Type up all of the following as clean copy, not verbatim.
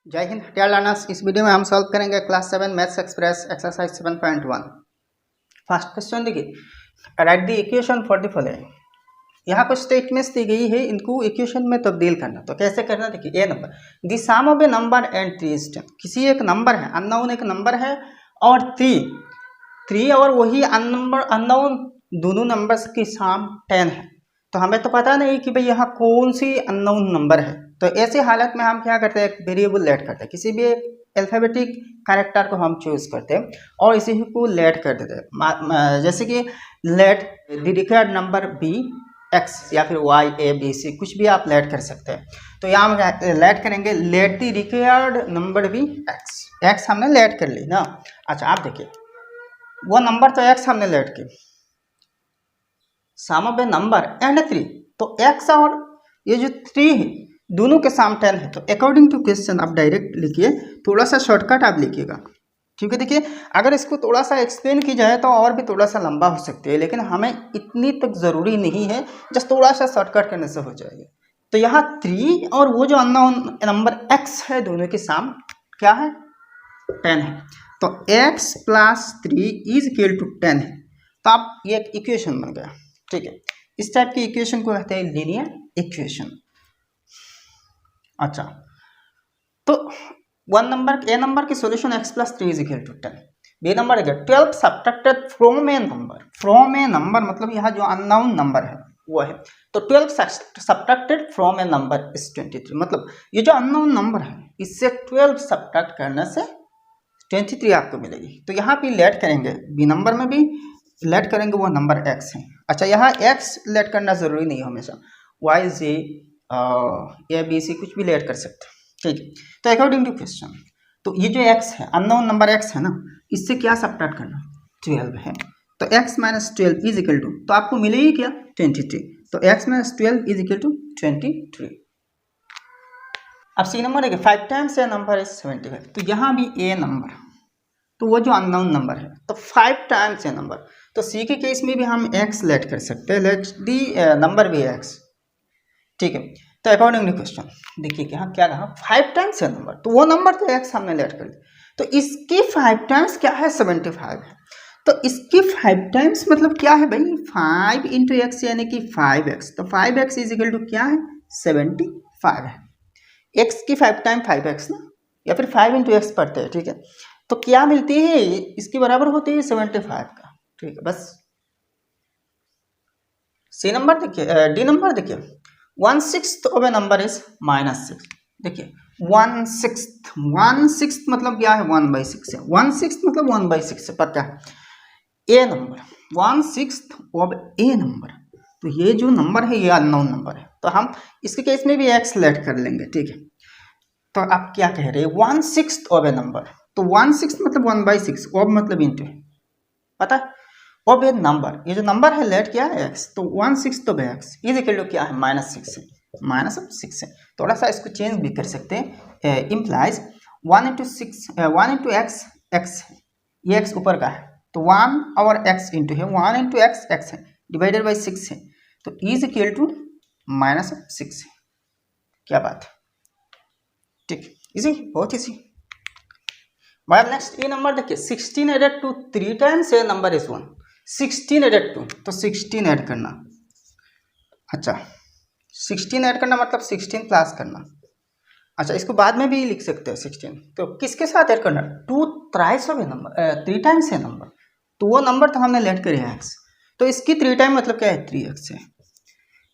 जय हिंद dear learners. इस वीडियो में हम सॉल्व करेंगे class 7 maths express exercise 7.1। First question देखिए, write the equation for the following. यहाँ कुछ स्टेटमेंट्स दी गई है, इनको इक्वेशन में तब्दील करना। तो कैसे करना, देखिए A number the sum of a number and 3 किसी एक नंबर है, अननोन एक नंबर है और 3 और वही अननोन दोनों नंबर्स की सम 10 है। तो हमें तो पता नहीं कि भाई यहाँ कौन सी अननोन नंबर है। तो ऐसे हालत में हम क्या करते हैं, एक वेरिएबल लेट करते हैं, किसी भी अल्फाबेटिक कैरेक्टर को हम चूज करते हैं और इसी को लेट कर देते हैं। जैसे कि let the required number be x या फिर वाई ए बी सी, कुछ भी आप लेट कर सकते हैं। तो यहाँ हम लेट करेंगे let the required number be x. X हमने लेट कर ली ना। अच्छा आप देखिए, वो नंबर तो एक्स हमने लेट की, सम ऑफ ए नंबर एंड 3, तो एक्स और ये जो 3 है दोनों के सम 10 है। तो अकॉर्डिंग टू क्वेश्चन आप डायरेक्ट लिखिए, थोड़ा सा शॉर्टकट आप लिखिएगा, ठीक है। देखिए अगर इसको थोड़ा सा एक्सप्लेन की जाए तो और भी थोड़ा सा लंबा हो सकती है, लेकिन हमें इतनी तक ज़रूरी नहीं है, जस्ट थोड़ा सा शॉर्टकट करने से हो जाएगा। तो यहाँ 3 और वो जो अननोन नंबर x है, दोनों की सम क्या है, 10 है। तो x plus 3 is equal to 10 है। तो आप ये एक इक्वेशन बन गया, ठीक है। इस टाइप की इक्वेशन को कहते हैं लीनियर इक्वेशन। अच्छा, तो ए नंबर की solution x plus 3 is equal to 10। B number है 12 subtracted from a number. From a number मतलब यहाँ जो अननोन नंबर है वो है, तो 12 subtracted from a number is 23। मतलब ये जो अननोन नंबर है इससे 12 सब्ट्रैक्ट करने से 23 आपको मिलेगी। तो यहाँ भी लेट करेंगे, बी नंबर में भी लेट करेंगे, वो नंबर x है। अच्छा यहाँ x लेट करना जरूरी नहीं है, हमेशा y z A B C कुछ भी लेट कर सकते हैं, ठीक है। तो अकॉर्डिंग टू क्वेश्चन, तो ये जो x है, अननोन नंबर x है ना, इससे क्या सब्ट्रैक्ट करना, 12 है। तो x minus 12 is equal to, तो आपको मिलेगी क्या, 23। तो x minus 12 is equal to 23। अब सी नंबर है 5 टाइम्स ए नंबर इज 75। तो यहाँ भी ए नंबर, तो वो जो अननोन नंबर है, तो 5 टाइम्स ए नंबर। तो सी के केस में भी हम x लेट कर सकते हैं, लेट दी नंबर भी x, ठीक है। तो अकॉर्डिंग टू क्वेश्चन देखिए क्या कहा, 5 टाइम्स है नंबर, तो वो नंबर तो x हमने लेट कर दिया। तो इसकी 5 टाइम्स क्या है, 75 है। तो इसकी 5 टाइम्स मतलब क्या है भाई, 5 इंटू एक्स यानी कि 5x। तो 5x इज इक्वल टू क्या है, 75 है। x की 5 टाइम 5x ना, या फिर 5 इंटू एक्स पढ़ते हैं, ठीक है। तो क्या मिलती है, इसकी बराबर होती है 75 का, ठीक है। बस सी नंबर देखिए, डी नंबर देखिए, 1/6 ऑफ ए नंबर इज -6। देखिए 1/6 मतलब क्या है, 1/6 है। 1/6 मतलब 1/6 है, पता है। ए नंबर 1/6 ऑफ ए नंबर, तो ये जो नंबर है ये अननोन नंबर है, तो हम इसके केस में भी x लेट कर लेंगे, ठीक है। तो आप क्या कह रहे हैं, 1/6 ऑफ ए नंबर, तो 1/6 मतलब 1/6, ऑफ मतलब इंटू, पता है। ऑफ ए नंबर, ये जो नंबर है लेट क्या है x, तो 1/6 तो x इज इक्वल टू क्या है, -6 है, -6 है। थोड़ा सा इसको चेंज भी कर सकते हैं, implies 1 into 6, 1 into x, x ये x ऊपर का है, तो 1 और x इंटू है, 1 इंटू x है, डिवाइडेड बाई 6 है, तो इज इक्वल टू -6 है। क्या बात है, ठीक, इजी, बहुत इजी। वाइल नेक्स्ट ये नंबर देखिए, 16 added to 3 times a number is 1। 16 added to, तो 16 ऐड करना। अच्छा 16 ऐड करना मतलब 16 प्लस करना। अच्छा इसको बाद में भी लिख सकते हैं 16, तो किसके साथ ऐड करना, 2 thrice of a number, 3 times a number, तो वो नंबर तो हमने लेट करे है x, तो इसकी 3 टाइम मतलब क्या है, 3x है।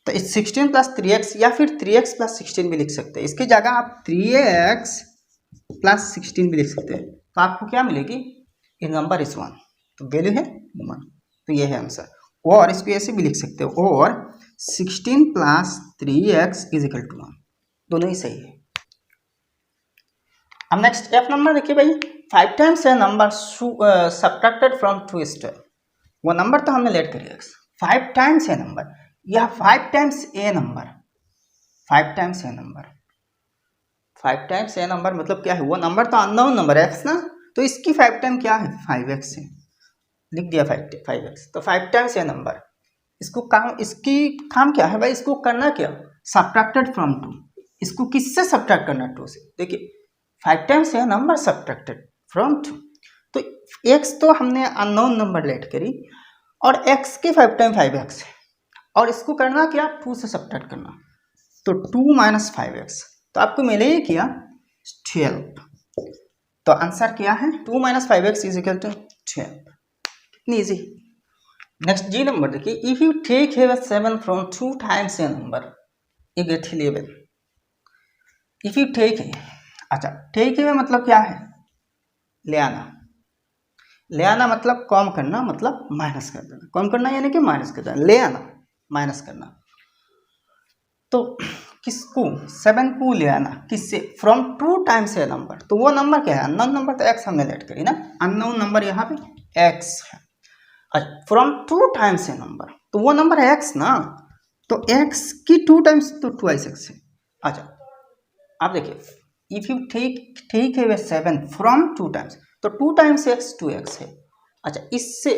तो इस 16 प्लस 3x या फिर 3x प्लस 16 भी लिख सकते हैं। इसकी जगह आप 3x प्लस 16 भी लिख सकते हैं, तो आपको क्या मिलेगी, ये नंबर इज 1, तो वैल्यू है 1, तो ये है आंसर। और इसको ऐसे भी लिख सकते हो, और 16 plus 3x is equal to 1, दोनों ही सही है। अब नेक्स्ट एफ नंबर देखिए भाई, 5 times a number subtracted from 2 star. वो नंबर तो हमने लेट करिए x, 5 टाइम्स ए नंबर, या 5 times a number, 5 times a number, 5 times a number मतलब क्या है, वो नंबर तो अननोन नंबर x ना, तो इसकी 5 टाइम क्या है, 5x है, लिख दिया 5x। तो 5 टाइम्स ए नंबर, इसको काम, इसकी काम क्या है भाई, इसको करना क्या, सब्ट्रैक्टेड फ्रॉम 2, इसको किससे सब्ट्रैक्ट करना, 2 से। देखिए 5 times a number subtracted from 2। तो x तो हमने अननोन नंबर लेट करी और x के 5 टाइम 5x है और इसको करना क्या 2 से सब्ट्रैक्ट करना, तो 2 माइनस 5x, तो आपको मिलेगी क्या 12। तो आंसर क्या है 2 minus 5x is equal to 12। कितनी इजी। नेक्स्ट जी नंबर देखिए, if you take away 7 from 2 times a number you get 11। If you take, अच्छा टेक अवे मतलब क्या है, ले आना। ले आना मतलब कम करना, मतलब माइनस कर देना। कम करना यानी कि माइनस कर देना, ले आना माइनस करना। तो किसको 7 को ले आना किससे, फ्रॉम 2 टाइम्स ए नंबर, तो वो नंबर क्या है अननोन नंबर, तो x हमने लेट करी ना, अननोन नंबर यहाँ पे x है। अच्छा फ्रॉम 2 टाइम्स ए नंबर, तो वो नंबर है x ना, तो x की 2 टाइम्स तो 2x है। अच्छा आप देखिए if you take away 7 from 2 times, तो 2 टाइम्स x 2x है। अच्छा इससे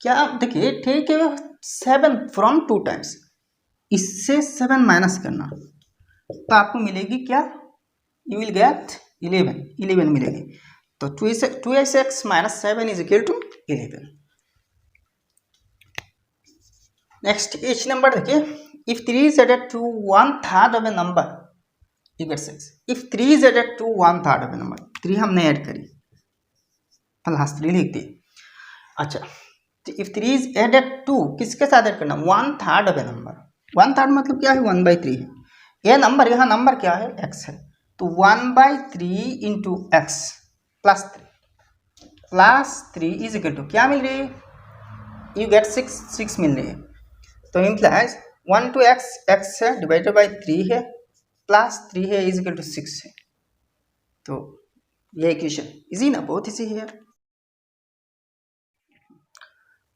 क्या आप देखिए टेक अवे 7 फ्रॉम 2 टाइम्स, इससे 7 माइनस करना तो आपको मिलेगी क्या, यू विल गेट 11 मिलेगी। तो 2x minus 7 is equal to 11। Next H number देखिए, if 3 is added to 1/3 of a number you get 6। If 3 is added to 1/3 of a number, 3 हमने ऐड करी प्लस 3 लिख दी। अच्छा इफ 3 इज एडेड टू, किसके साथ add करना 1/3 of a number, 1/3 मतलब क्या है 1/3 है। ये नंबर, यहाँ नंबर क्या है x है, तो 1/3 into x plus 3 is equal to क्या मिल रही है, यू गेट 6 मिल रही है। तो इम्प्लाइज 1 to x है डिवाइडेड बाई 3 है प्लस 3 है इज इक्वल टू 6 है। तो ये इक्वेशन इजी ना, बहुत इजी है।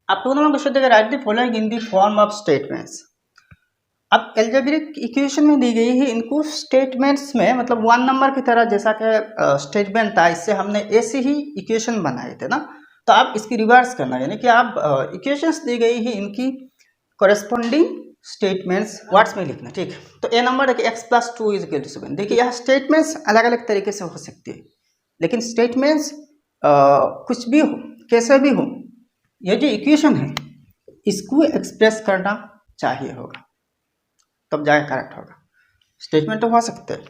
अब 2 नंबर क्वेश्चन देखिए, write the following in the form of statements. अब एल्जेब्रिक इक्वेशन में दी गई है, इनको स्टेटमेंट्स में मतलब 1 नंबर की तरह जैसा कि स्टेटमेंट था, इससे हमने ऐसे ही इक्वेशन बनाए थे ना, तो आप इसकी रिवर्स करना, यानी कि आप इक्वेशंस दी गई है इनकी कॉरेस्पॉन्डिंग स्टेटमेंट्स वर्ड्स में लिखना, ठीक। तो ए नंबर देखिए x plus 2 is equal to 7। देखिए यह स्टेटमेंट्स अलग अलग तरीके से हो सकती है, लेकिन स्टेटमेंट्स कुछ भी हो कैसे भी हो, ये जो इक्वेशन है इसको एक्सप्रेस करना चाहिए होगा, तब जाके करेक्ट होगा। स्टेटमेंट तो हो सकते हैं,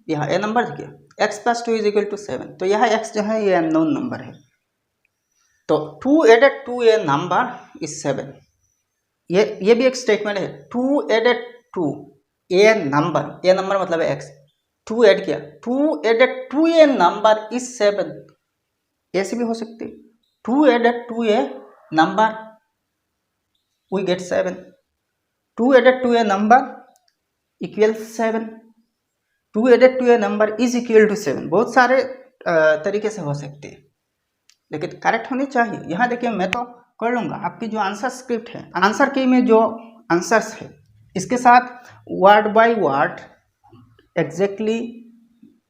यहाँ ए नंबर देखिए x plus 2 is equal to 7, तो यह x जो है ये अननोन नंबर है, तो 2 added to a number is 7। ये भी एक स्टेटमेंट है, 2 एडेड टू ए नंबर मतलब है x, 2 ऐड किया, 2 added to a number is 7, ऐसे भी हो सकती है। 2 added to a number we get 7, 2 added to a number equal 7, 2 added to a number is equal to 7, बहुत सारे तरीके से हो सकते हैं, लेकिन करेक्ट होनी चाहिए। यहाँ देखिए मैं तो कर लूँगा, आपकी जो आंसर स्क्रिप्ट है, आंसर की में जो आंसर्स है इसके साथ वर्ड बाय वर्ड एग्जैक्टली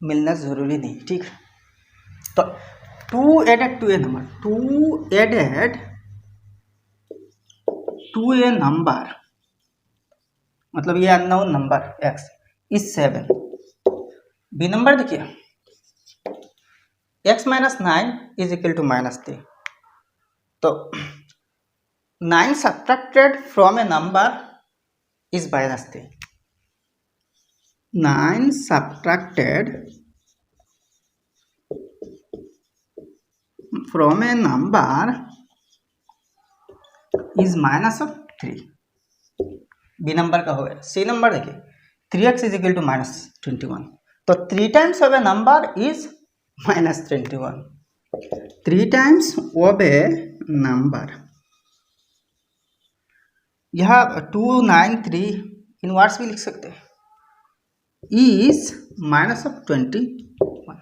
मिलना ज़रूरी नहीं, ठीक। तो 2 added to a number, 2 added to a number मतलब ये unknown number x is 7। B number देखिए x minus 9 is equal to -3, तो 9 subtracted from a number is -3, 9 subtracted from a number is -3। B number का हो गया। सी number देखिए 3x is equal to -21, तो 3 times of a number is -21, 3 times of a number, यह 293 inverse भी लिख सकते हैं, इज -21।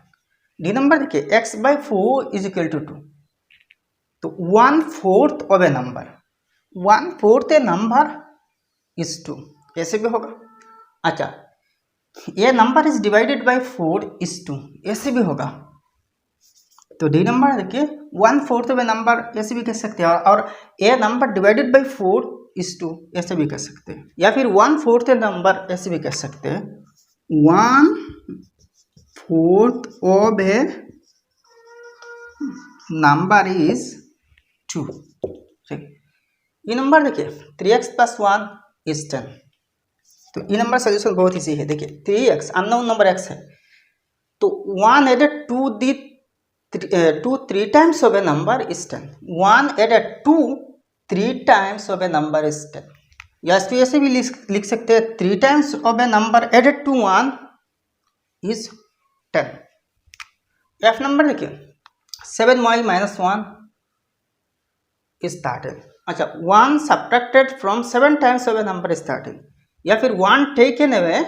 डी नंबर देखिए x/4 इज इक्वल टू 2, तो 1/4 of a number, 1/4 A number is 2, ऐसे भी होगा। अच्छा ये number is divided by 4 is 2, ऐसे भी होगा। तो डी नंबर देखिए 1/4 ऑफ ए नंबर ऐसे भी कह सकते हैं, और ए नंबर डिवाइडेड बाय 4 इज 2 ऐसे भी कह सकते हैं, या फिर 1/4 नंबर ऐसे भी कह सकते हैं, fourth of a number is 2। ठीक, ये नंबर देखिए 3x + 1 = 10। तो ये नंबर सोल्यूशन बहुत इजी है। देखिए 3x अननोन नंबर x है, तो 1 added to 3 times of a number is 10। 1 added to 3 times of a number is 10। या इसको ऐसे भी लिख सकते हैं 3 times of a number added to 1 is 10। f number देखिए 7y - 1 is 13। अच्छा, 1 subtracted from 7 times of a number is 13, या फिर 1 taken away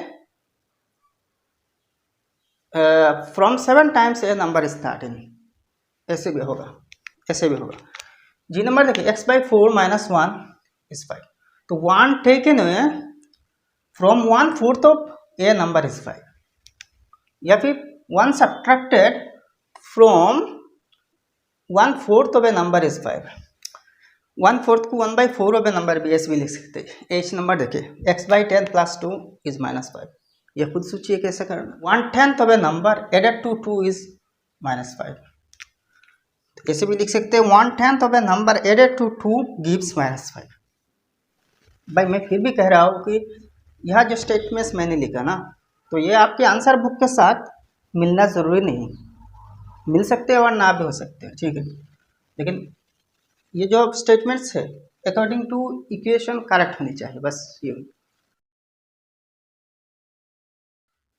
from 7 times a number is 13। ऐसे भी होगा, ऐसे भी होगा। जी नंबर देखिए x/4 - 1 is 5। तो 1 taken away from 1/4 of a number is 5, या फिर 1 subtracted from 1/4 of a number is 5। 1/4 को 1/4 of a number भी ऐसे भी लिख सकते हैं। h नंबर देखिए x/10 + 2 is -5। ये खुद सोचिए कैसे करना। 1/10 of a number added to 2 is -5। ऐसे भी लिख सकते हैं 1/10 of a number added to 2 gives -5। भाई मैं फिर भी कह रहा हूँ कि यह जो स्टेटमेंट्स मैंने लिखा ना, तो ये आपके आंसर बुक के साथ मिलना ज़रूरी नहीं, मिल सकते हैं और ना भी हो सकते हैं, ठीक है। लेकिन ये जो स्टेटमेंट्स है अकॉर्डिंग टू इक्वेशन करेक्ट होनी चाहिए, बस ये।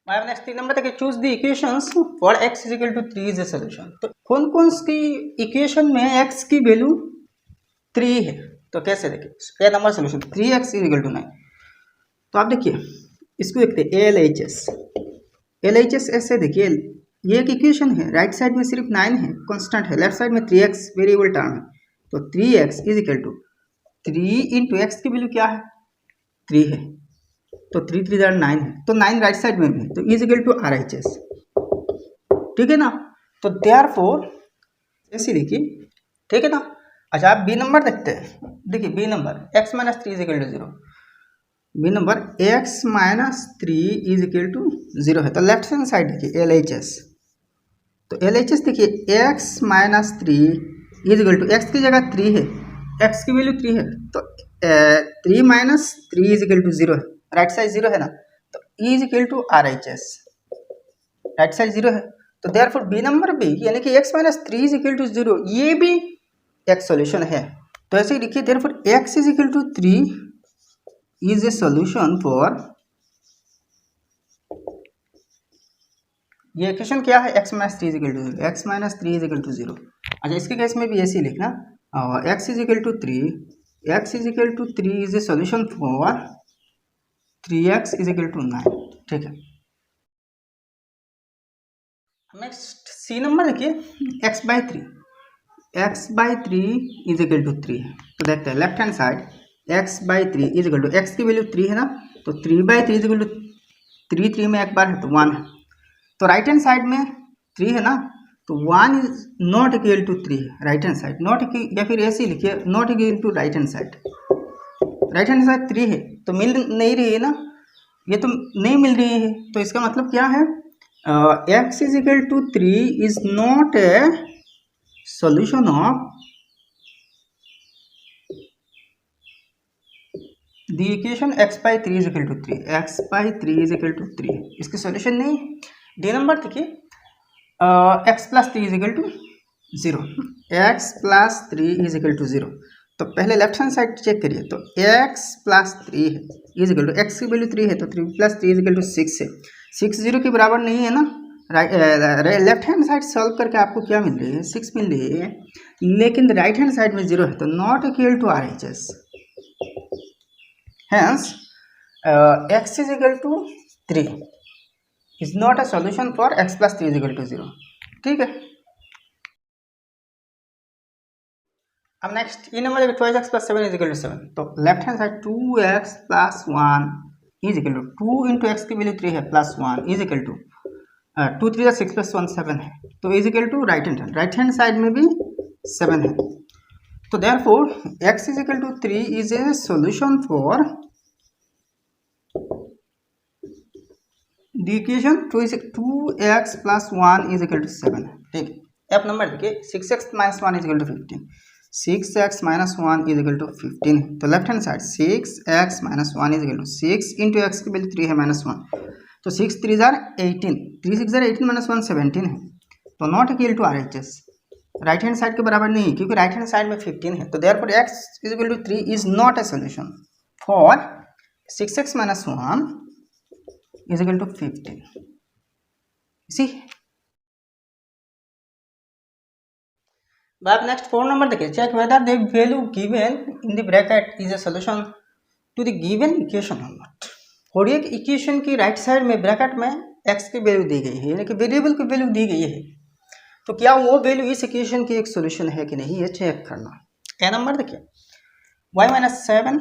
नेक्स्ट 3 नंबर तक choose the equations for x = 3 is a solution. तो कौन कौन सी इक्वेशन में x की वैल्यू 3 है, तो कैसे देखिए। A number solution 3x = 9। तो आप देखिए इसको देखते हैं LHS ऐसे देखिए, ये एक इक्वेशन है, राइट साइड में सिर्फ 9 है कांस्टेंट है, लेफ्ट साइड में 3x वेरिएबल टर्म है। तो 3x = 3 × x की वैल्यू क्या है 3 है, तो 3 × 3 = 9 है, तो 9 राइट साइड में भी है, तो = RHS, ठीक है ना। तो देयरफॉर ऐसे देखिए, ठीक है ना। अच्छा आप बी नंबर देखते हैं, देखिए B number x - 3 = 0। B number x - 3 = 0 है, तो लेफ्ट हैंड साइड देखिए LHS। तो LHS देखिए x - 3 = x की जगह 3 है, x की वैल्यू 3 है, तो 3 - 3 = 0 है, राइट साइड 0 है ना, तो = RHS, राइट साइड 0 है। तो देयरफॉर बी नंबर भी यानी कि x - 3 = 0 ये भी एक सॉल्यूशन है। तो ऐसे ही लिखिए therefore x = 3 is a solution for, ये इक्वेशन क्या है x - 3 = 0, x - 3 = 0। अच्छा इसके केस में भी ऐसे ही लिखना x = 3, x = 3 is a solution for 3x = 9, ठीक है। नेक्स्ट सी नंबर देखिए x/3 = 3 है। तो देखते हैं left hand side x/3 = x की वैल्यू 3 है ना, तो 3/3 = 3 3 में एक बार है तो 1 है, तो राइट हैंड साइड में 3 है ना, तो 1 is not equal to 3 right hand side, not, या फिर ऐसे ही लिखिए not equal to right hand side. Right hand side 3 है तो मिल नहीं रही है ना, ये तो नहीं मिल रही है, तो इसका मतलब क्या है x = 3 is not A solution of the equation x/3 = 3, x/3 = 3 इसकी सॉल्यूशन नहीं। डी नंबर देखिए x + 3 = 0, x + 3 = 0। तो पहले लेफ्ट हैंड साइड चेक करिए, तो x + 3 है x की वैल्यू 3 है, तो 3 + 3 = 6 है, 6 0 के बराबर नहीं है ना। लेफ्ट हैंड साइड सॉल्व करके आपको क्या मिल रही है 6 मिल रही है, लेकिन राइट हैंड साइड में 0 है, तो not equal to RHS। Hence, x = 3 is not a solution for x + 3 = 0, ठीक है। अब नेक्स्ट ये नंबर 2x + 7 = 7। तो left hand side 2x + 1 = 2 × x की वैल्यू 3 है +1 = 2 3 6 + 1 7 है, तो = राइट हैंड साइड में भी 7 है। तो therefore x = 3 is a solution for the equation 2x plus 1 is equal to 7 है, ठीक है। एफ नंबर देखिए 6x minus 1 is equal to 15, 6x minus 1 is equal to 15 है। तो left hand side 6x minus 1 is equal to 6 into x की value 3 है minus 1, तो 6 3 jar 18, 3 6 jar 18 minus 1 17 है। तो not equal to R H S, right hand side के बराबर नहीं है क्योंकि राइट हैंड साइड में 15 है। तो therefore x is equal to 3 is not a solution for 6x minus 1 is equal to 15. See, अब नेक्स्ट 4 नंबर देखिए, check whether the value given in the bracket is a solution to the given equation और not. और एक equation की right side में bracket में x की value दी गई है, यानी कि वेरिएबल की वैल्यू दी गई है, तो क्या वो वैल्यू इस इक्वेशन की एक सॉल्यूशन है कि नहीं, ये चेक करना। ए नंबर देखिए y minus 7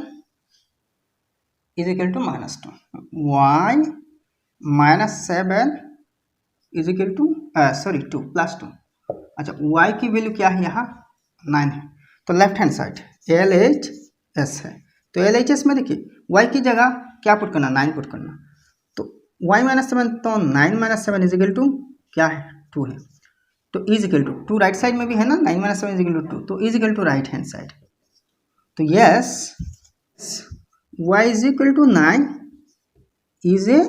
is equal to minus 2, y minus 7 is equal to 2 plus 2। अच्छा y की वैल्यू क्या है यहाँ 9 है, तो लेफ्ट हैंड साइड LHS है, तो LHS में देखिए y की जगह क्या पुट करना 9 पुट करना, तो y माइनस 7 तो 9 माइनस 7 इज इक्वल टू क्या है 2 है, तो is equal to 2 right side में भी है ना, 9 माइनस 7 इज इक्वल टू 2, तो is equal to right hand side. तो yes y is equal to 9 is a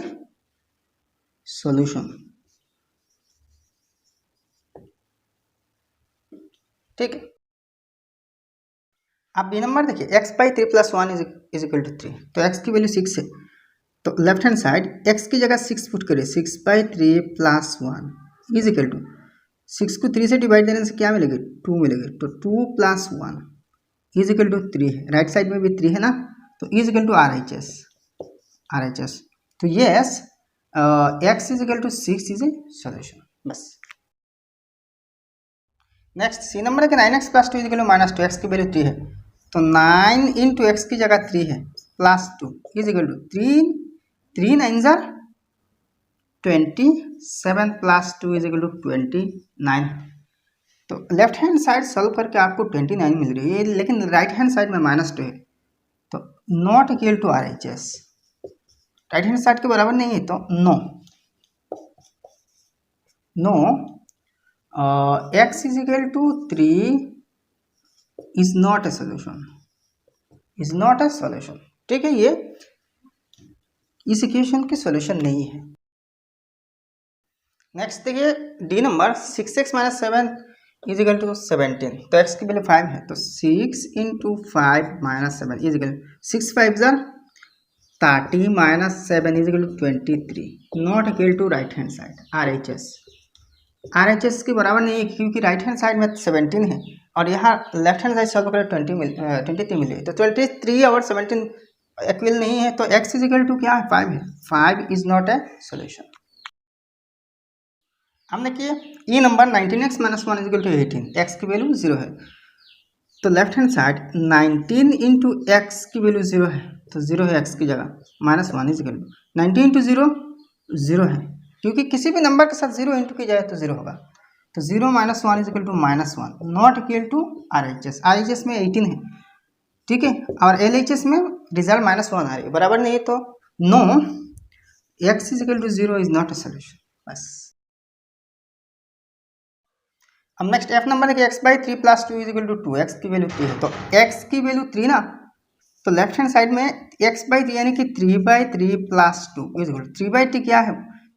solution, ठीक है। अब बी नंबर देखिए x by 3 plus 1 is equal to 3, तो x की वैल्यू 6 है, तो लेफ्ट हैंड साइड x की जगह 6 पुट करें, 6 by 3 plus 1 is equal to 6 को 3 से डिवाइड देने से क्या मिलेगा 2 मिलेगा, तो 2 प्लस 1 इज इक्वल टू 3 है, राइट साइड में भी 3 है ना, तो is equal to R H S. तो yes x is equal to 6 is a solution, बस। नेक्स्ट सी नंबर है कि 9x plus 2 is equal to minus 2, x की वैल्यू 3 है, तो 9 इंटू एक्स की जगह 3 है प्लस 2 इज इक्वल टू 3 9 जार 27 प्लस 2 इज इक्वल टू 29। तो लेफ्ट हैंड साइड सॉल्व करके आपको 29 मिल रही है, लेकिन राइट हैंड साइड में माइनस 2 है, तो not equal to R H S, right hand side के बराबर नहीं है, तो no x is equal to 3 is not a solution, ठीक है, ये इस इक्वेशन की सोल्यूशन नहीं है। नेक्स्ट देखिए D number 6x minus 7 is equal to 17, तो x की वैल्यू 5 है, तो 6 इंटू 5 माइनस 7 इज इक्वल 6 5 जार 30 minus 7 is equal to 23, not equal to right hand side R H S के बराबर नहीं है क्योंकि राइट हैंड साइड में 17 है और यहाँ लेफ्ट हैंड साइड सॉल्व करें 23 मिले, तो 23 और 17 इक्वल नहीं है, तो x इज इक्वल टू क्या है 5 है, 5 इज नॉट ए सोल्यूशन। हमने किया E number 19x minus 1 is equal to 18, x की वैल्यू 0 है, तो left hand side 19 into x की वैल्यू 0 है, तो 0 है x की जगह, minus 1 is equal to 19 into 0 है, क्योंकि किसी भी नंबर के साथ 0 इंटू की जाए तो 0 होगा, तो 0 minus 1 is equal to minus 1, not equal to R H S में 18 है, ठीक है, और एल एच एस में रिजल्ट माइनस 1 आ रही है, बराबर नहीं है, तो no x is equal to 0 is not a solution, बस। अब नेक्स्ट एफ नंबर है कि x by 3 plus 2 is equal to 2, x की वैल्यू 3 है, तो x की वैल्यू 3 ना, तो लेफ्ट हैंड साइड में x बाई 3 यानी कि 3 by 3 plus 2 is equal to 3 by 3 क्या है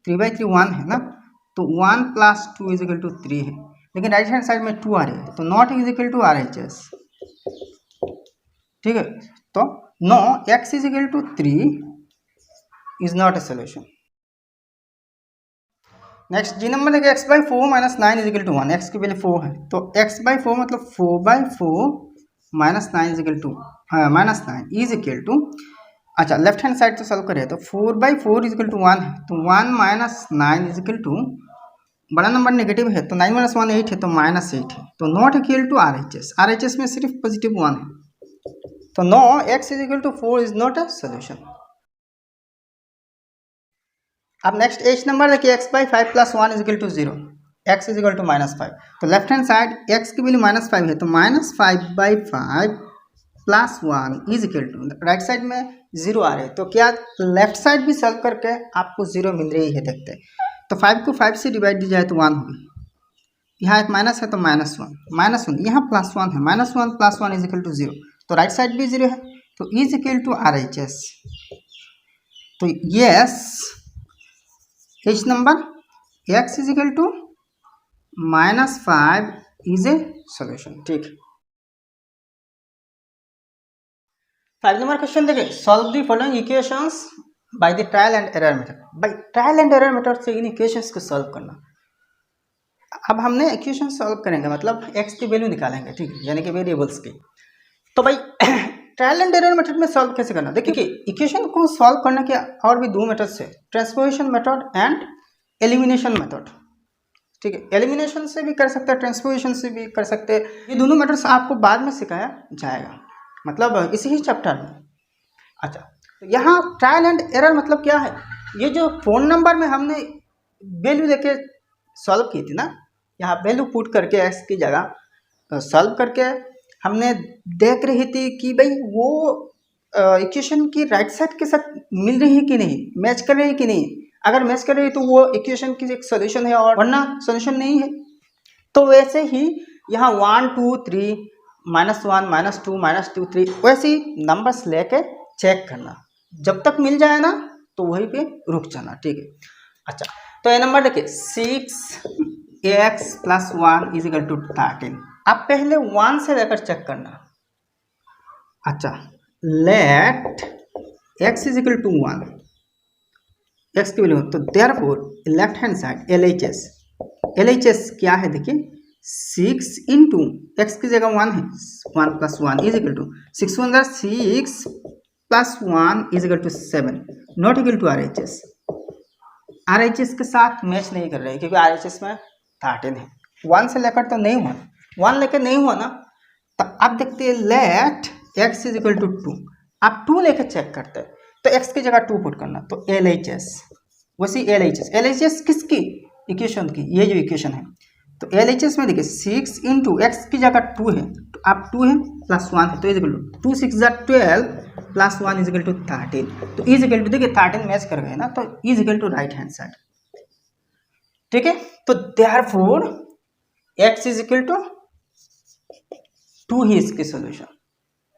3 बाई 3 1 है ना, तो 1 प्लस 2 इज इक्वल टू 3 है, लेकिन राइट हैंड साइड में 2 आ रही है, तो not is equal to R H S, ठीक है, तो no x is equal to 3 is not a solution. Next G number है x by 4 minus 9 is equal to 1, x की वैल्यू 4 है, तो x बाई 4 मतलब 4 by 4 minus 9 is equal to minus 9 is equal to, अच्छा left hand side तो solve करें तो 4 by 4 is equal to 1 है, तो 1 माइनस 9 इज इक्वल टू, बड़ा नंबर नेगेटिव है, तो 9 माइनस 1 8 है, तो माइनस 8 है, तो not equal to R H S में सिर्फ पॉजिटिव 1 है, तो no x is equal to 4 is not a solution. अब नेक्स्ट एच नंबर देखिए x by 5 plus 1 is equal to 0, x is equal to minus 5, तो left hand side x की value minus 5 है, तो minus 5 by 5 plus 1 is equal to, right side में zero आ रहे हैं, तो क्या लेफ्ट साइड भी सॉल्व करके आपको जीरो मिल रही है, देखते हैं। तो 5 को 5 से डिवाइड दी जाए तो 1 होगी, यहाँ एक माइनस है तो -1, यहाँ +1 है, -1 + 1 = 0, तो राइट साइड भी जीरो है, तो = RHS। तो yes H number x = -5 is a solution. ठीक, 5 नंबर क्वेश्चन देखिए, solve the following equations by the trial and error method. By trial and error method से इन इक्वेशंस को सॉल्व करना। अब हमने इक्वेशन सॉल्व करेंगे, मतलब x की वैल्यू निकालेंगे, ठीक है, यानी कि वेरिएबल्स की। तो भाई ट्रायल एंड एरर मेथड में सॉल्व कैसे करना, देखिए इक्वेशन को सॉल्व करने के और भी दो मेथड्स है, transposition method and elimination method. ठीक है, एलिमिनेशन से भी कर सकते हैं, ट्रांसपोजिशन से भी कर सकते हैं, ये दोनों मेथड्स आपको बाद में सिखाया जाएगा, मतलब इसी ही चैप्टर में। अच्छा, तो यहाँ ट्रायल एंड एरर मतलब क्या है, ये जो फोन नंबर में हमने वैल्यू देके सॉल्व की थी ना, यहाँ वैल्यू पुट करके एक्स की जगह सॉल्व करके हमने देख रही थी कि भाई वो इक्वेशन की राइट साइड के साथ मिल रही है कि नहीं, मैच कर रही है कि नहीं। अगर मैच कर रही है तो वो इक्वेशन की एक सॉल्यूशन है, और वरना सॉल्यूशन नहीं है। तो वैसे ही यहाँ 1 2 3 -1 -2 -2 3 वैसे ही नंबर्स लेके चेक करना, जब तक मिल जाए ना तो वहीं पे रुक जाना। ठीक है, अच्छा, तो ये नंबर देखिए 6x + 1 = 13। आप पहले 1 से लेकर चेक करना। अच्छा, लेट x = 1, x की वैल्यू, तो therefore left hand side LHS क्या है देखिए, 6 × x की जगह 1 है, 1 + 1 = 6 × 1 6 + 1 = 7, not equal to RHS। RHS के साथ मैच नहीं कर रहे क्योंकि RHS में 13 है, 1 से लेकर तो नहीं हुआ, 1 लेकर नहीं हुआ ना। तो अब देखते हैं लेट x = 2, आप 2 लेकर चेक करते हैं, तो x की जगह 2 पुट करना, तो LHS, वैसे LHS किसकी, इक्वेशन की, ये जो इक्वेशन है। तो LHS में देखिए 6 × x की जगह 2 है, तो आप 2 है + 1 है, तो = 2 6 12 + 1 = 13, तो देखिए 13 मैच कर गए ना, तो = राइट हैंड साइड। ठीक है, तो देयरफॉर x = 2 ही इसकी सॉल्यूशन,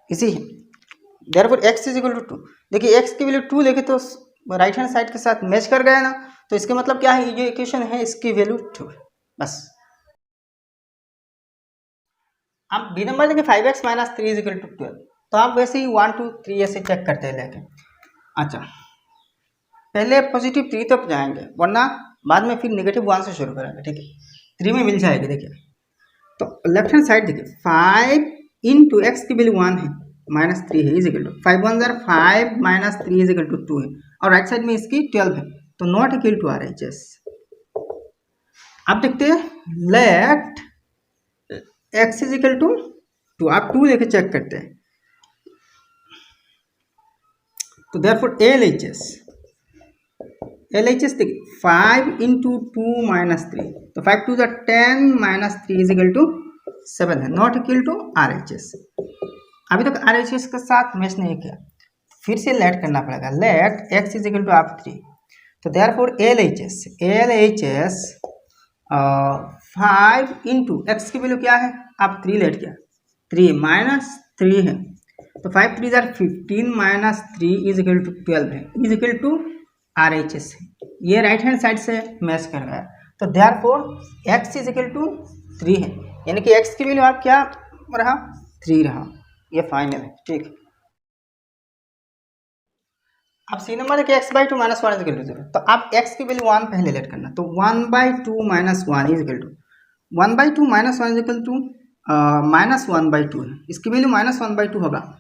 इसी है। देयरफॉर x = 2, देखिए x की वैल्यू 2 लेके तो राइट हैंड साइड के साथ मैच कर गया ना, तो इसके मतलब क्या है, ये जो इक्वेशन है इसकी वैल्यू 2 है, बस। आप बी नंबर देखिए 5x - 3 = 12, तो आप वैसे ही 1 2 3 ऐसे चेक करते हैं लेके। अच्छा, पहले पॉजिटिव 3 तक जाएंगे, वरना बाद में फिर -1 से शुरू करेंगे। ठीक है, 3 में मिल जाएगी। देखिए, तो लेफ्ट हैंड साइड देखिए 5 × x की वैल्यू 1 है, -3 है, = 5 1 = 5 -3 = 2 है, और राइट साइड में इसकी 12 है, तो नॉट इक्वल टू RHS। अब देखते हैं लेट x = 2, आप 2 लेके चेक करते हैं, तो देयरफॉर LHS देखिए 5 × 2 -3, तो 5 2 = 10 -3 = 7 है, नॉट इक्वल टू RHS। अभी तक RHS के साथ मैच नहीं किया, फिर से लेट करना पड़ेगा, लेट x = आप 3, तो देयरफॉर LHS 5 × x की वैल्यू क्या है, आप 3 लेट किया, 3 -3 है, तो 5 3 = 15 -3 = 12 है, = RHS है, ये राइट हैंड साइड से मैच कर गया, तो देयरफॉर x = 3 है, यानी कि x की वैल्यू आप क्या रहा, 3 रहा, ये फाइनल है। ठीक, अब सी नंबर है कि x/2 - 1 = 0, तो आप x की वैल्यू 1 पहले लेट करना, तो 1/2 - 1 = 1/2 - 1 = -1/2 है, इसकी वैल्यू -1/2 होगा,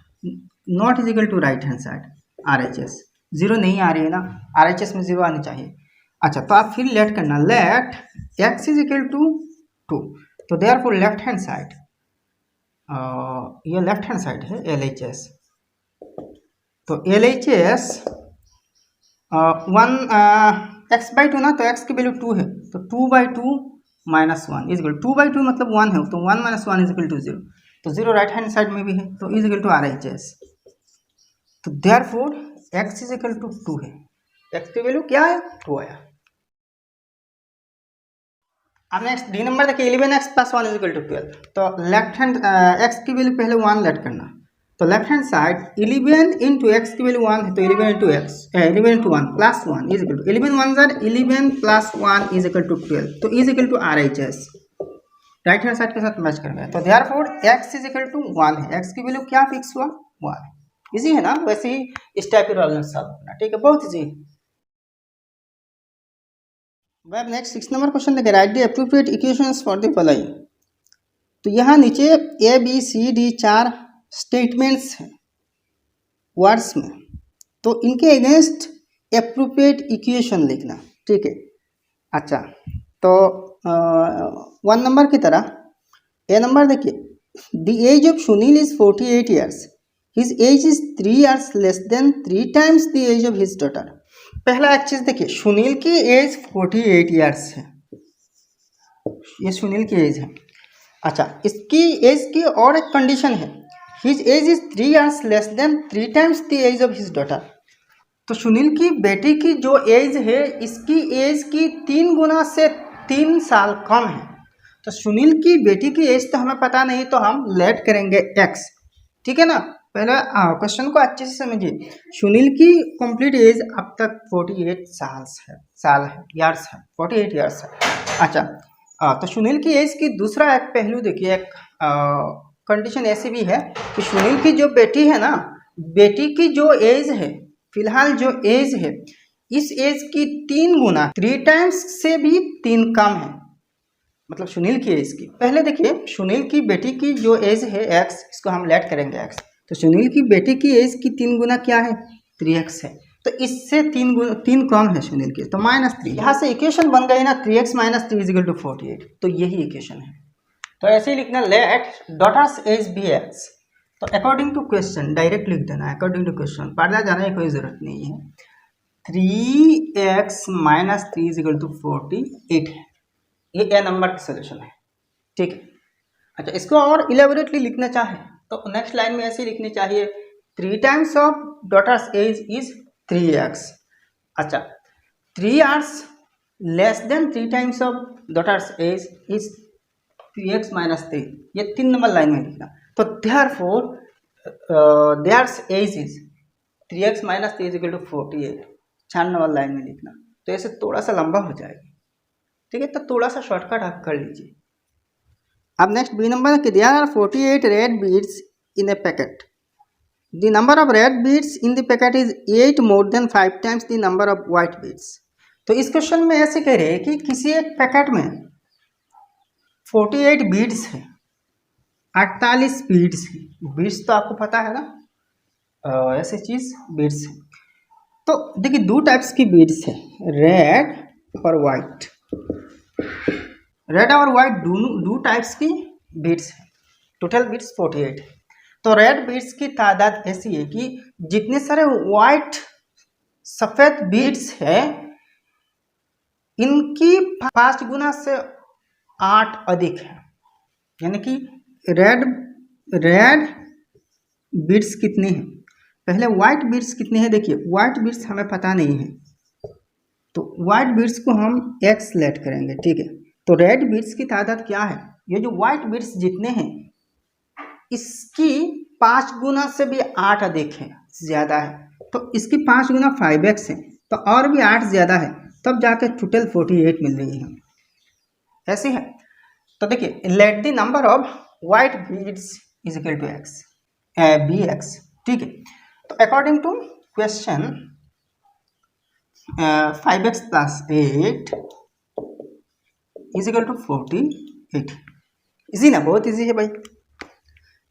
not equal to right hand side RHS, 0 नहीं आ रही है ना, RHS में 0 आनी चाहिए। अच्छा, तो आप फिर लेट करना, लेट x = 2, तो देयरफॉर लेफ्ट हैंड साइड, ये लेफ्ट हैंड साइड है LHS, तो LHS 1 x/2 ना, तो x की वैल्यू 2 है, तो 2/2 - 1 = 2/2 मतलब 1 है, तो 1 - 1 = 0, तो 0 राइट हैंड साइड में भी है, तो = RHS। तो therefore x is equal to 2 है, x की वैल्यू क्या है 2 आया। अब नेक्स्ट डी नंबर देखिए 11x plus 1 is equal to 12। तो लेफ्ट हैंड x की वैल्यू पहले 1 लेट करना, तो left hand side 11 into x की वैल्यू 1 है, तो 11 into x 11 into 1 plus 1 is equal to 11 1 जार 11 प्लस 1 इज इक्वल टू 12, तो is equal to RHS right hand side के साथ मैच कर गया। तो therefore x is equal to 1 है, x की वैल्यू क्या फिक्स हुआ 1। इजी है ना, वैसे ही इस टाइप के प्रॉब्लम सॉल्व करना, ठीक है, बहुत इजी। अब नेक्स्ट 6 नंबर क्वेश्चन देखिए, write the appropriate equations for the following. तो यहाँ नीचे A B C D 4 statements हैं वर्ड्स में, तो इनके अगेंस्ट एप्रोप्रिएट इक्वेशन लिखना, ठीक है। अच्छा, तो 1 नंबर की तरह ए नंबर देखिए, the age of Sunil is 48 years, his age is 3 years less than 3 times the age of his daughter. पहला एक चीज देखिए, सुनील की एज 48 ईयर्स है, ये सुनील की एज है। अच्छा, इसकी एज की और एक कंडीशन है, his age is 3 years less than 3 times the age of his daughter. तो सुनील की बेटी की जो एज है, इसकी एज की 3 गुना से 3 साल कम है। तो सुनील की बेटी की एज तो हमें पता नहीं, तो हम लेट करेंगे x, ठीक है ना। पहले क्वेश्चन को अच्छे से समझिए, सुनील की कंप्लीट एज अब तक 48 साल है ईयर्स है, 48 ईयर्स है। अच्छा, तो सुनील की एज की दूसरा एक पहलू देखिए, एक कंडीशन ऐसी भी है कि सुनील की जो बेटी है ना, बेटी की जो एज है, फिलहाल जो एज है, इस एज की 3 गुना 3 टाइम्स से भी 3 कम है, मतलब सुनील की एज की। पहले देखिए, सुनील की बेटी की जो एज है x, इसको हम लेट करेंगे x, तो सुनील की बेटी की एज की 3 गुना क्या है 3x है, तो इससे 3 कम है सुनील की, तो -3। यहाँ से इक्वेशन बन गई ना 3x - 3 इज इक्वल टू 48, तो यही इक्वेशन है। तो ऐसे ही लिखना, let daughter's age be x, तो अकॉर्डिंग टू क्वेश्चन डायरेक्ट लिख देना, अकॉर्डिंग टू क्वेश्चन, पढ़ना जाने की कोई जरूरत नहीं है। 3x - 3 इज इक्वल टू 48 है, ये ए नंबर की सोल्यूशन है, ठीक है। अच्छा, इसको और इलेबोरेटली लिखना चाहे तो नेक्स्ट लाइन में ऐसे लिखनी चाहिए, 3 times of daughters as is 3x। अच्छा, 3 hours less than 3 times of daughters as is 3x - 3, ये 3 नंबर लाइन में लिखना। तो therefore theirs age is 3x - 3 is equal to 48, 4 number line में लिखना। तो ऐसे थोड़ा सा लंबा हो जाएगा, ठीक है, तो थोड़ा सा शॉर्टकट आप कर लीजिए। अब नेक्स्ट बी नंबर कि there are 48 red beads in a packet, the number of red beads in the packet is 8 more than 5 times the number of white beads. तो इस क्वेश्चन में ऐसे कह रहे हैं कि किसी एक पैकेट में 48 बीड्स है, 48 बीड्स है, बीड्स तो आपको पता है ना, ऐसे चीज बीड्स है। तो देखिए 2 टाइप्स की बीड्स है, रेड और वाइट, रेड और वाइट दो टाइप्स की बीड्स है, टोटल बीड्स 48 है। तो रेड बीड्स की तादाद ऐसी है कि जितने सारे वाइट सफेद बीड्स है, इनकी 5 गुना से 8 अधिक है, यानी कि रेड बीड्स कितने हैं, पहले वाइट बीड्स कितने हैं। देखिए वाइट बीड्स हमें पता नहीं है, तो वाइट बीड्स को हम x लेट करेंगे, ठीक है। तो रेड बीड्स की तादाद क्या है, ये जो वाइट बीड्स जितने हैं, इसकी 5 गुना से भी 8 अधिक है, ज़्यादा है। तो इसकी 5 गुना 5x है, तो और भी 8 ज़्यादा है, तब जाके टोटल 48 मिल रही है, ऐसे है। तो देखिए, let the number of white beads is equal to x, bx, ठीक है। तो according to question 5x + 8 is equal to 48, easy ना, बहुत इजी है भाई।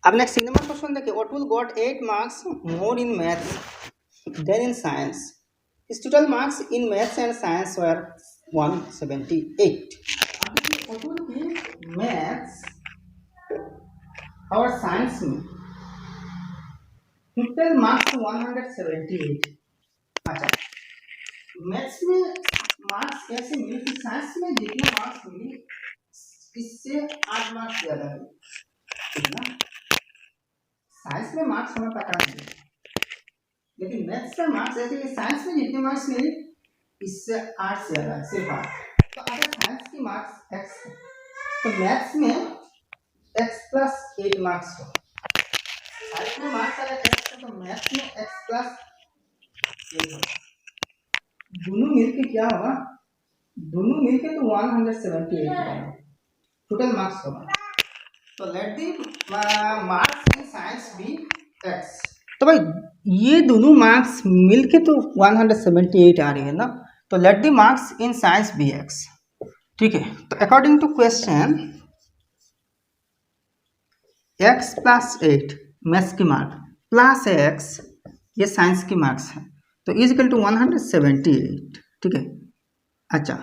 अब नेक्स्ट 3 नंबर क्वेश्चन देखिए, Otul got 8 marks more in maths than in science. His total marks in maths and science were 178. अब देखिए Otul की मैथ्स और साइंस में टोटल मार्क्स 178। अच्छा, मैथ्स में मार्क्स कैसे मिले कि साइंस में जितने मार्क्स मिले इससे 8 मार्क्स ज़्यादा है, ठीक है ना। साइंस में मार्क्स हमें पता नहीं, लेकिन मैथ्स का मार्क्स ऐसे साइंस में जितने मार्क्स मिले इससे 8 से ज़्यादा है, सिर्फ 8। तो अगर साइंस की मार्क्स x है तो मैथ्स में x प्लस 8 मार्क्स हो। साइंस में मार्क्स अगर x है तो मैथ्स में x प्लस 8 होगा। दोनों मिलके क्या होगा, दोनों मिलके तो 178 होगा टोटल मार्क्स होगा। तो let the marks in science be x। तो भाई ये दोनों मार्क्स मिलके तो 178 आ रही है ना, तो let the marks in science be x। ठीक है, तो according to question x plus 8 maths की मार्क प्लस x ये साइंस की मार्क्स है, तो इज इक्वल टू 178। ठीक है, अच्छा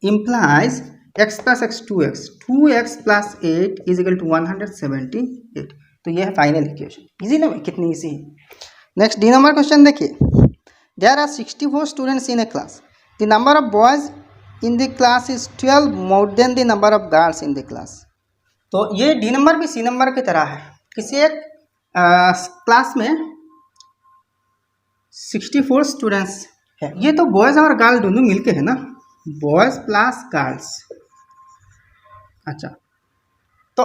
implies x plus x 2x 2x plus 8 is equal to 178। तो ये है फाइनल इक्वेशन। इजी ना भाई, कितनी इजी है। नेक्स्ट डी नंबर क्वेश्चन देखिए, there are 64 students in a class, the number of boys in the class is 12 more than the number of girls in the class. तो ये D number भी सी number की तरह है। किसी एक क्लास में 64 स्टूडेंट्स है, ये तो बॉयज़ और गर्ल दोनों मिलके है ना, बॉयज़ प्लस गर्ल्स। अच्छा, तो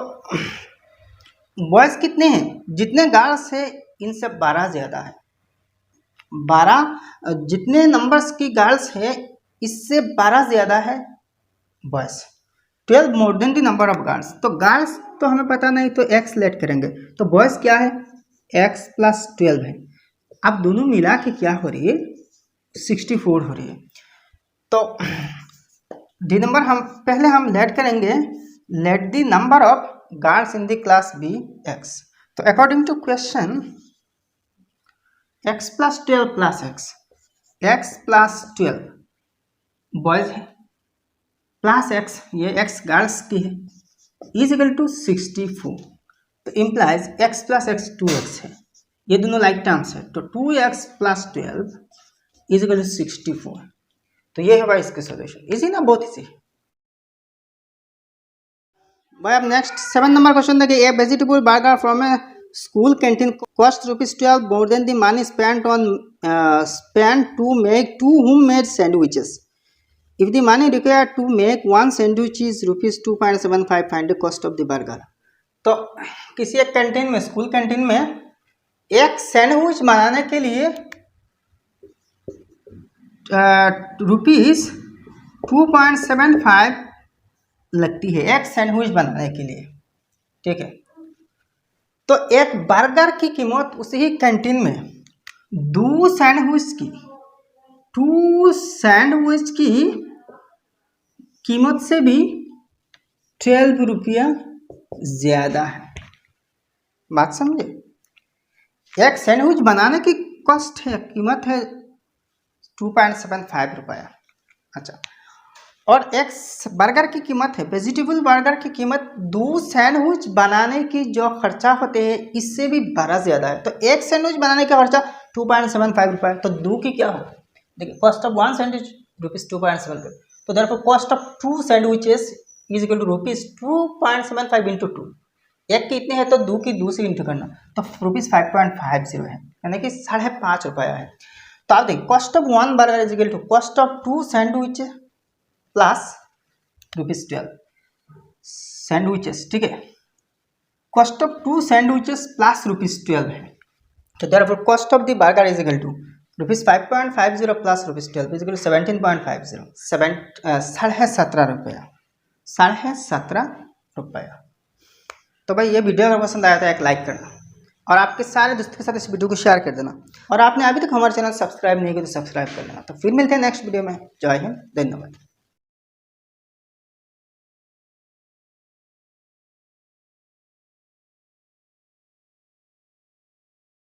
बॉयज़ कितने हैं, जितने गर्ल्स है इनसे 12 ज़्यादा है। 12 जितने नंबर्स की गर्ल्स है इससे 12 ज़्यादा है boys. 12 more than the number of girls. तो गर्ल्स तो हमें पता नहीं, तो x लेट करेंगे, तो बॉयज़ क्या है x प्लस 12 है। अब दोनों मिला के क्या हो रही है 64 हो रही है। तो डी नंबर हम लेट करेंगे, let the number of girls in the class be x। तो according to question x plus 12 plus x plus 12 boys है प्लस x ये x गर्ल्स की है इज इक्वल टू 64। तो implies x plus x 2x है, ये दोनों like terms है, तो 2x plus 12 is equal to 64। तो ये है भाई इसके सॉल्यूशन। इजी ना, बहुत इजी भाई। अब नेक्स्ट 7 नंबर क्वेश्चन देखिए, a vegetable burger from a school canteen cost ₹12 more than the money spent to make 2 homemade sandwiches. If the money required to make one sandwich is ₹2.75, find the cost of the burger। तो किसी एक canteen में, school canteen में एक sandwich बनाने के लिए ₹2.75 लगती है एक सैंडविच बनाने के लिए। ठीक है, तो एक बर्गर की कीमत उसी ही कैंटीन में 2 सैंडविच की कीमत से भी 12 रुपया ज़्यादा है। बात समझे, एक सैंडविच बनाने की कॉस्ट है, कीमत है 2.75 रुपया। अच्छा, और एक बर्गर की कीमत है, वेजिटेबल बर्गर की कीमत 2 सैंडविच बनाने की जो खर्चा होते हैं इससे भी 12 ज़्यादा है। तो एक सैंडविच बनाने का खर्चा 2.75 रुपये, तो 2 की क्या हो, देखिए कॉस्ट ऑफ 1 सैंडविच ₹2.75। तो therefore cost of 2 sandwiches is equal to ₹2.75 into 2। एक की इतने हैं तो 2 की 2 से इंटू करना, तो ₹5.50 है, यानी कि 5.5 रुपया है। तो आप देखिए cost of 1 burger is equal to cost of 2 sandwich plus ₹12 sandwiches. ठीक है, कॉस्ट ऑफ 2 सैंडविचेस प्लस ₹12 है। तो therefore cost of the burger is equal to ₹5.50 plus ₹12 is equal to 17.50, 17.5 रुपया, 17.5 रुपया। तो भाई ये वीडियो अगर पसंद आया तो एक लाइक करना और आपके सारे दोस्तों के साथ इस वीडियो को शेयर कर देना, और आपने अभी तक हमारे चैनल सब्सक्राइब नहीं किया तो सब्सक्राइब कर लेना। तो फिर मिलते हैं नेक्स्ट वीडियो में। जय हिंद, धन्यवाद।